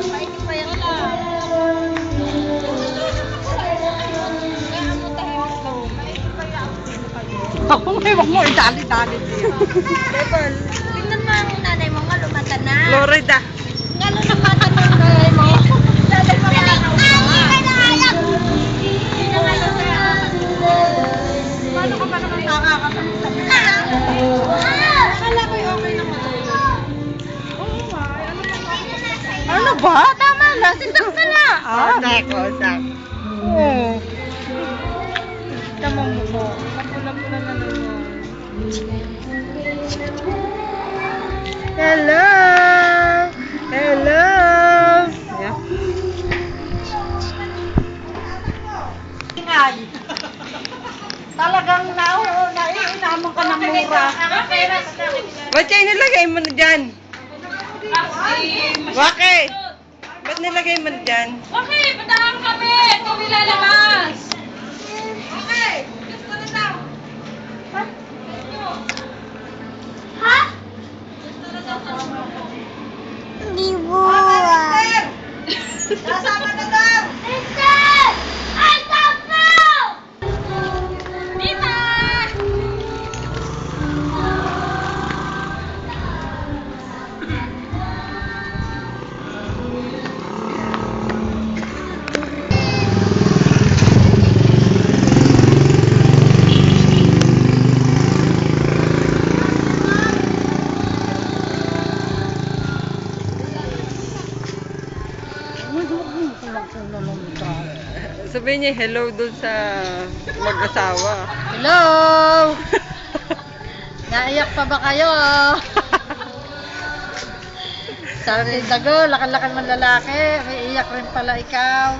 Maikip pa yan. Ako may wag mo idali-dali diya. Bebol, tingnan mo ang nanay mo nga lumata na. Florida. Nga lumata na ang nanay mo. Nanay mo nga lang. Paano ka ba naman nakakatabi-tabi? Akala ko yung okay naman. Oo nga, Ano ba? Tama na, sindak ka na. Sako. Oo. Tama mo po. Kapula-pula na naman. Hello! Hello! Yeah. Talagang naiinamon ka ng mura. Ba't kayo nilagay mo na dyan? Bakit? Ba't nilagay mo na dyan? Okay, patahan kami! Kung ilalabas! Okay, gusto na daw! Ha? Hindi buwan. Kasama na daw! Sister! I don't know! Dita! Sabihin niya hello dun sa mag-asawa. Hello! Naiyak pa ba kayo? Sabi dago, lakan-lakan man lalaki, may iyak rin pala ikaw.